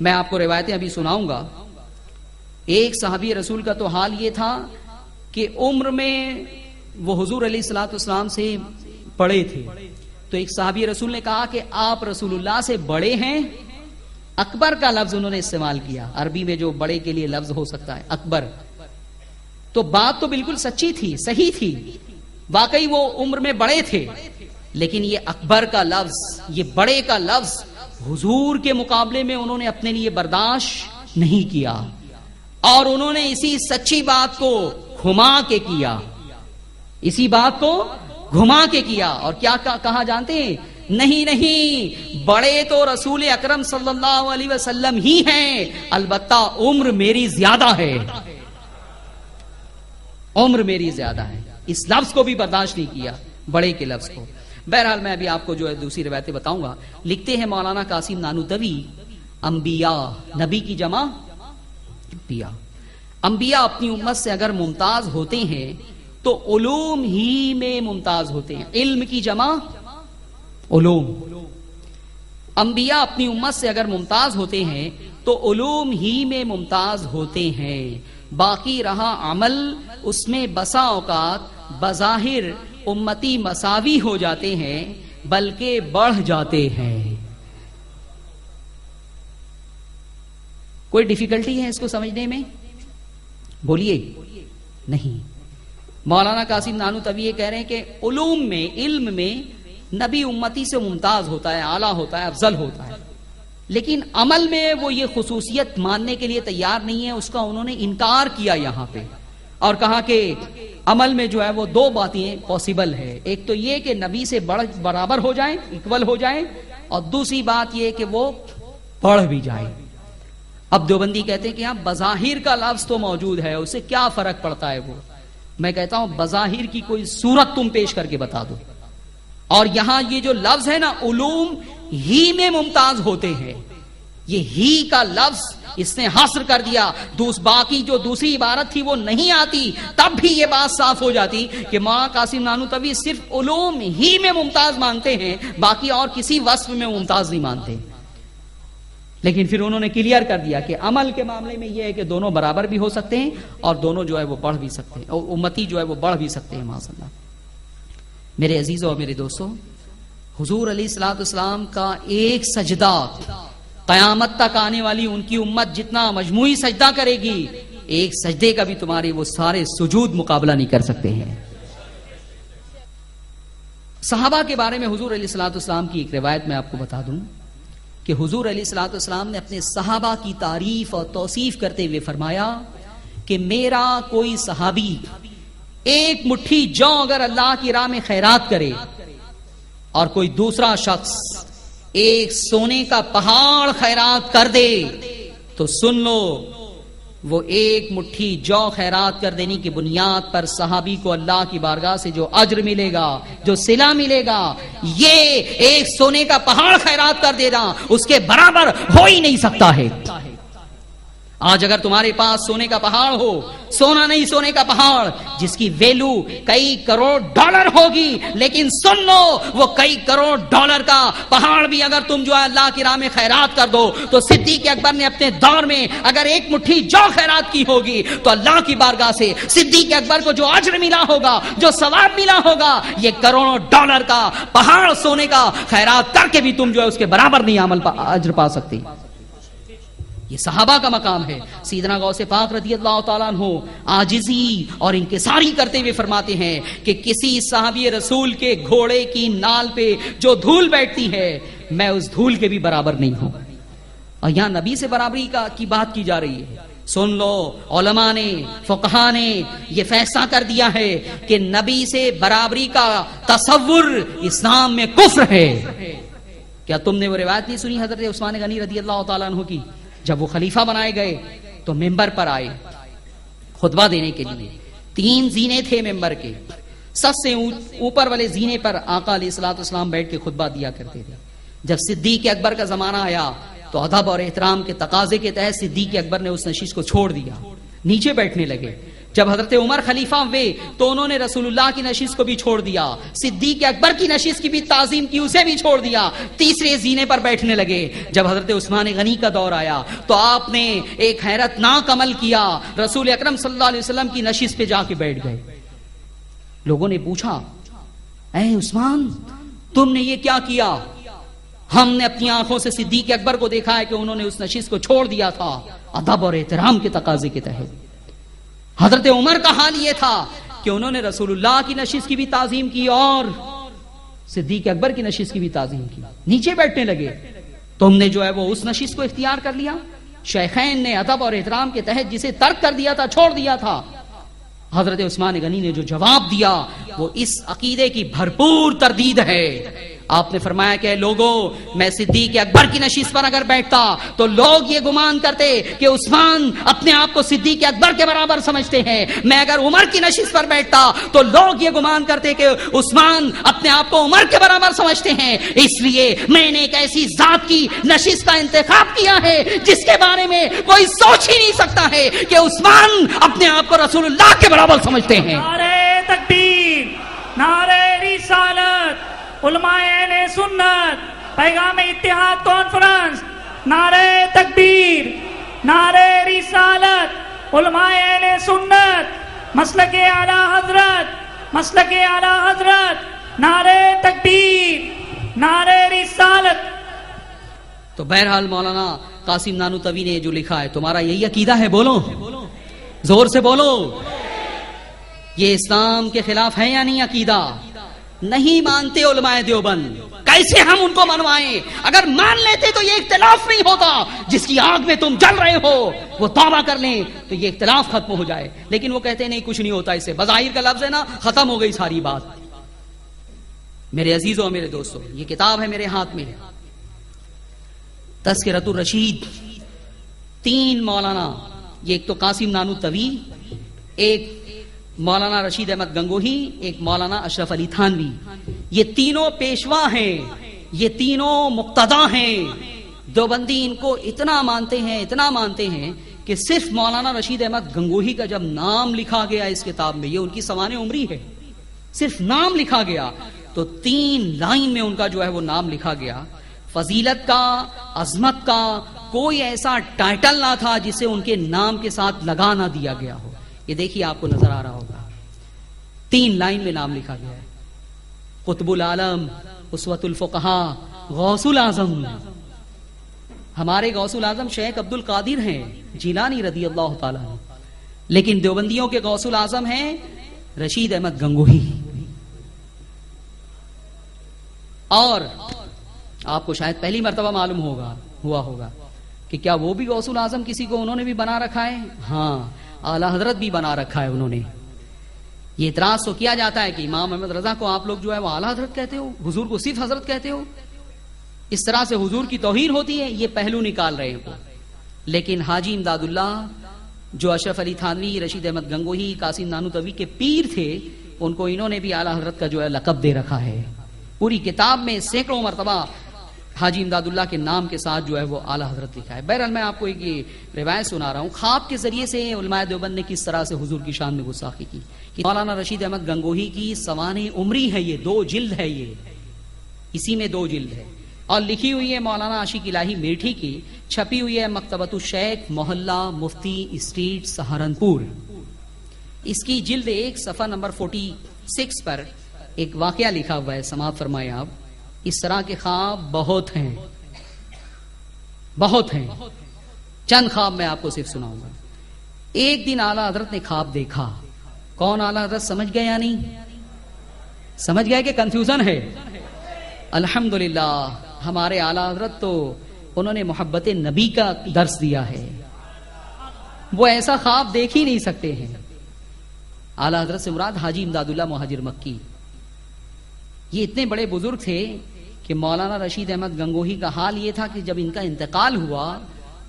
میں آپ کو روایتیں ابھی سناؤں گا. ایک صحابی رسول کا تو حال یہ تھا کہ عمر میں وہ حضور علیہ الصلوۃ والسلام سے بڑے تھے. تو ایک صحابی رسول نے کہا کہ آپ رسول اللہ سے بڑے ہیں. اکبر کا لفظ انہوں نے استعمال کیا. عربی میں جو بڑے کے لیے لفظ ہو سکتا ہے اکبر. تو بات تو بالکل سچی تھی, صحیح تھی, واقعی وہ عمر میں بڑے تھے, لیکن یہ اکبر کا لفظ, یہ بڑے کا لفظ حضور کے مقابلے میں انہوں نے اپنے لیے برداشت نہیں کیا, اور انہوں نے اسی سچی بات کو گھما کے کیا, اسی بات کو گھما کے کیا. اور کیا کہا جانتے ہیں؟ نہیں نہیں, بڑے تو رسول اکرم صلی اللہ علیہ وسلم ہی ہیں, البتہ عمر میری زیادہ ہے, عمر میری زیادہ ہے. اس لفظ کو بھی برداشت نہیں کیا, بڑے کے لفظ کو. بہرحال میں ابھی آپ کو جو ہے دوسری روایتیں بتاؤں گا. لکھتے ہیں مولانا قاسم نانوتوی, انبیاء, نبی کی جمع انبیاء, انبیاء اپنی امت سے اگر ممتاز ہوتے ہیں تو علوم ہی میں ممتاز ہوتے ہیں. علم کی جمع علوم. انبیاء اپنی امت سے اگر ممتاز ہوتے ہیں تو علوم ہی میں ممتاز ہوتے ہیں. باقی رہا عمل, اس میں بسا اوقات بظاہر امتی مساوی ہو جاتے ہیں بلکہ بڑھ جاتے ہیں. کوئی ڈیفیکلٹی ہے اس کو سمجھنے میں؟ بولیے. نہیں. مولانا قاسم نانوتوی یہ کہہ رہے ہیں کہ علوم میں, علم میں نبی امتی سے ممتاز ہوتا ہے, اعلیٰ ہوتا ہے, افضل ہوتا ہے, لیکن عمل میں وہ یہ خصوصیت ماننے کے لیے تیار نہیں ہے. اس کا انہوں نے انکار کیا یہاں پہ, اور کہا کہ عمل میں جو ہے وہ دو باتیں پاسبل ہے. ایک تو یہ کہ نبی سے برابر ہو جائیں, اکول ہو جائیں, اور دوسری بات یہ کہ وہ پڑھ بھی جائیں. اب دیوبندی کہتے ہیں کہ یہاں بظاہر کا لفظ تو موجود ہے, اس سے کیا فرق پڑتا ہے. وہ میں کہتا ہوں بظاہر کی کوئی صورت تم پیش کر کے بتا دو. اور یہاں یہ جو لفظ ہے نا, علوم ہی میں ممتاز ہوتے ہیں, یہ ہی کا لفظ اس نے حصر کر دیا. باقی جو دوسری عبارت تھی وہ نہیں آتی, تب بھی یہ بات صاف ہو جاتی کہ مولانا قاسم نانوتوی صرف علوم ہی میں ممتاز مانتے ہیں, باقی اور کسی وصف میں ممتاز نہیں مانتے. لیکن پھر انہوں نے کلیئر کر دیا کہ عمل کے معاملے میں یہ ہے کہ دونوں برابر بھی ہو سکتے ہیں اور دونوں جو ہے وہ بڑھ بھی سکتے ہیں, اور امتی جو ہے وہ بڑھ بھی سکتے ہیں. ماشاء اللہ. میرے عزیزوں اور میرے دوستوں, حضور علیہ الصلوۃ والسلام کا ایک سجدہ قیامت تک آنے والی ان کی امت جتنا مجموعی سجدہ کرے گی, ایک سجدے کا بھی تمہارے وہ سارے سجود مقابلہ نہیں کر سکتے ہیں. صحابہ کے بارے میں حضور علیہ الصلوۃ والسلام کی ایک روایت میں آپ کو بتا دوں کہ حضور علیہ الصلوۃ والسلام نے اپنے صحابہ کی تعریف اور توصیف کرتے ہوئے فرمایا کہ میرا کوئی صحابی ایک مٹھی جو اگر اللہ کی راہ میں خیرات کرے اور کوئی دوسرا شخص ایک سونے کا پہاڑ خیرات کر دے, تو سن لو وہ ایک مٹھی جو خیرات کر دینے کی بنیاد پر صحابی کو اللہ کی بارگاہ سے جو اجر ملے گا, جو صلہ ملے گا, یہ ایک سونے کا پہاڑ خیرات کر دینا اس کے برابر ہو ہی نہیں سکتا ہے. آج اگر تمہارے پاس سونے کا پہاڑ ہو, سونا نہیں سونے کا پہاڑ جس کی ویلو کئی کروڑ ڈالر ہوگی, لیکن سن لو وہ کئی کروڑ ڈالر کا پہاڑ بھی اگر تم جو ہے اللہ کی راہ میں خیرات کر دو, تو صدیق اکبر نے اپنے دور میں اگر ایک مٹھی جو خیرات کی ہوگی تو اللہ کی بارگاہ سے صدیق اکبر کو جو اجر ملا ہوگا, جو ثواب ملا ہوگا, یہ کروڑوں ڈالر کا پہاڑ سونے کا خیرات کر کے بھی تم جو ہے اس کے برابر نہیں عمل اجر پا سکتی. یہ صحابہ کا مقام ہے. سیدنا غوث پاک رضی اللہ تعالیٰ عنہ عاجزی اور انکساری کرتے ہوئے فرماتے ہیں کہ کسی صحابی رسول کے گھوڑے کی نال پہ جو دھول بیٹھتی ہے میں اس دھول کے بھی برابر نہیں ہوں. اور یہاں نبی سے برابری کی بات کی جا رہی ہے. سن لو, علماء نے, فقہاء نے یہ فیصلہ کر دیا ہے کہ نبی سے برابری کا تصور اسلام میں کفر ہے. کیا تم نے وہ روایت نہیں سنی حضرت عثمان غنی رضی اللہ تعالیٰ عنہ کی؟ جب وہ خلیفہ بنائے گئے تو ممبر پر آئے خطبہ دینے کے لیے. 3 زینے تھے ممبر کے, سب سے اوپر والے زینے پر آقا علیہ الصلوۃ والسلام بیٹھ کے خطبہ دیا کرتے تھے. جب صدیق اکبر کا زمانہ آیا تو ادب اور احترام کے تقاضے کے تحت صدیق اکبر نے اس نشست کو چھوڑ دیا, نیچے بیٹھنے لگے. جب حضرت عمر خلیفہ ہوئے تو انہوں نے رسول اللہ کی نشست کو بھی چھوڑ دیا، صدیق اکبر کی نشست کی بھی تعظیم کی، اسے بھی چھوڑ دیا، تیسرے زینے پر بیٹھنے لگے۔ جب حضرت عثمان غنی کا دور آیا تو آپ نے ایک حیرت ناک عمل کیا، رسول اکرم صلی اللہ علیہ وسلم کی نشست پہ جا کے بیٹھ گئے۔ لوگوں نے پوچھا، اے عثمان تم نے یہ کیا کیا؟ ہم نے اپنی آنکھوں سے صدیق اکبر کو دیکھا ہے کہ انہوں نے اس نشست کو چھوڑ دیا تھا ادب اور احترام کے تقاضے کے تحت۔ حضرت عمر کا حال یہ تھا کہ انہوں نے رسول اللہ کی نشست کی بھی تعظیم کی اور صدیق اکبر کی نشست کی بھی تعظیم کی، نیچے بیٹھنے لگے۔ تم نے جو ہے وہ اس نشست کو اختیار کر لیا۔ شیخین نے ادب اور احترام کے تحت جسے ترک کر دیا تھا، چھوڑ دیا تھا۔ حضرت عثمان غنی نے جو جواب دیا وہ اس عقیدے کی بھرپور تردید ہے۔ آپ نے فرمایا کہ لوگوں، میں صدیق اکبر کی نشست پر اگر بیٹھتا تو لوگ یہ گمان کرتے کہ عثمان اپنے آپ کو صدیق اکبر کے برابر سمجھتے ہیں، میں اگر عمر کی نشست پر بیٹھتا تو لوگ یہ گمان کرتے کہ عثمان اپنے آپ کو عمر کے برابر سمجھتے ہیں۔ اس لیے میں نے ایک ایسی ذات کی نشست کا انتخاب کیا ہے جس کے بارے میں کوئی سوچ ہی نہیں سکتا ہے کہ عثمان اپنے آپ کو رسول اللہ کے برابر سمجھتے ہیں۔ نعرہ تکبیر، نعرہ رسالت، علماء اہل سنت، پیغام اتحاد کانفرنس، نعرہ تکبیر، نعرہ رسالت، علماء اہل سنت، مسلک اعلی حضرت، مسلک اعلی حضرت، نعرہ تکبیر، نعرہ رسالت۔ تو بہرحال مولانا قاسم نانوتوی نے جو لکھا ہے، تمہارا یہی عقیدہ ہے؟ بولو، زور سے بولو، یہ اسلام کے خلاف ہے یا نہیں عقیدہ؟ نہیں مانتے علماء دیوبند، کیسے ہم ان کو منوائیں؟ اگر مان لیتے تو یہ اختلاف نہیں ہوتا، جس کی آگ میں تم جل رہے ہو وہ توبہ کر لیں تو یہ اختلاف ختم ہو جائے، لیکن وہ کہتے ہیں نہیں کچھ نہیں ہوتا، اس سے بظاہر کا لفظ ہے نا، ختم ہو گئی ساری بات۔ میرے عزیزوں، میرے دوستوں، یہ کتاب ہے میرے ہاتھ میں، تذکرۃ الرشید، 3 مولانا، یہ ایک تو قاسم نانوتوی، ایک مولانا رشید احمد گنگوہی، ایک مولانا اشرف علی تھانوی، یہ تینوں پیشوا ہیں، یہ تینوں مقتدا ہیں۔ دیوبندی ان کو اتنا مانتے ہیں، اتنا مانتے ہیں کہ صرف مولانا رشید احمد گنگوہی کا جب نام لکھا گیا اس کتاب میں، یہ ان کی سوانح عمری ہے، صرف نام لکھا گیا تو 3 لائن میں ان کا جو ہے وہ نام لکھا گیا۔ فضیلت کا، عظمت کا کوئی ایسا ٹائٹل نہ تھا جسے ان کے نام کے ساتھ لگا نہ دیا گیا ہو۔ یہ دیکھیے آپ کو نظر آ رہا ہوگا، 3 لائن میں نام لکھا گیا ہے، قطب العالم، اسوۃ الفقہاء، غوث العظم۔ ہمارے غوث العظم شیخ عبد القادر ہیں جیلانی رضی اللہ تعالیٰ عنہ، لیکن دیوبندیوں کے غوث العظم ہیں رشید احمد گنگوہی۔ اور آپ کو شاید پہلی مرتبہ معلوم ہوا ہوگا کہ کیا وہ بھی غوث العظم کسی کو انہوں نے بھی بنا رکھا ہے؟ ہاں، اعلیٰ حضرت بھی بنا رکھا ہے انہوں نے۔ یہ اعتراض تو کیا جاتا ہے کہ امام احمد رضا کو آپ لوگ جو ہے وہ اعلیٰ حضرت کہتے ہو، حضور کو صرف حضرت کہتے ہو، اس طرح سے حضور کی توہین ہوتی ہے، یہ پہلو نکال رہے ہیں۔ لیکن حاجی امداد اللہ جو اشرف علی تھانوی، رشید احمد گنگوہی، قاسم نانوتوی کے پیر تھے، ان کو انہوں نے بھی اعلیٰ حضرت کا جو ہے لقب دے رکھا ہے۔ پوری کتاب میں سینکڑوں مرتبہ حاجی امداد اللہ کے نام کے ساتھ جو ہے وہ اعلیٰ حضرت لکھا ہے۔ بہرحال میں آپ کو ایک روایت سنا رہا ہوں، خواب کے ذریعے سے علماء دیوبند نے کس طرح سے حضور کی شان میں گستاخی کی۔ مولانا رشید احمد گنگوہی کی سوانح عمری ہے، یہ 2 جلد ہے، یہ اسی میں 2 جلد ہے، اور لکھی ہوئی ہے مولانا عاشق الہی میرٹھی کی، چھپی ہوئی ہے مکتبۃ الشیخ، محلہ مفتی اسٹریٹ، سہارنپور۔ اس کی جلد 1 صفحہ نمبر 46 پر ایک واقعہ لکھا ہوا ہے، سماعت فرمائے آپ۔ اس طرح کے خواب بہت ہیں، بہت ہیں، چند خواب میں آپ کو صرف سناؤں گا۔ ایک دن اعلیٰ حضرت نے خواب دیکھا، کون اعلیٰ حضرت سمجھ گئے یا نہیں؟ سمجھ گئے کہ کنفیوژن ہے؟ الحمدللہ ہمارے اعلیٰ حضرت تو انہوں نے محبت نبی کا درس دیا ہے، وہ ایسا خواب دیکھ ہی نہیں سکتے ہیں۔ اعلیٰ حضرت سے مراد حاجی امداد اللہ مہاجر مکی، یہ اتنے بڑے بزرگ تھے کہ مولانا رشید احمد گنگوہی کا حال یہ تھا کہ جب ان کا انتقال ہوا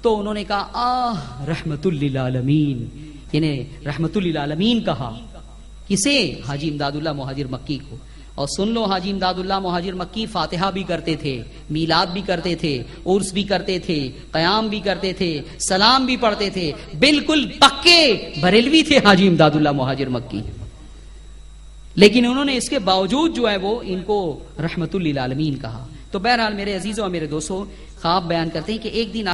تو انہوں نے کہا آہ رحمت للعالمین، یعنی رحمت للعالمین کہا، کسے؟ حاجی امداد اللہ مہاجر مکی کو۔ اور سن لو حاجی امداد اللہ مہاجر مکی فاتحہ بھی کرتے تھے، میلاد بھی کرتے تھے، عرس بھی کرتے تھے، قیام بھی کرتے تھے، سلام بھی پڑھتے تھے، بالکل پکے بریلوی تھے حاجی امداد اللہ مہاجر مکی. لیکن انہوں نے اس کے باوجود جو ہے وہ ان کو رحمت للعالمین کہا. تو بہرحال میرے عزیزوں اور میرے دوستوں، خواب بیان کرتے ہیں کہ ایک دن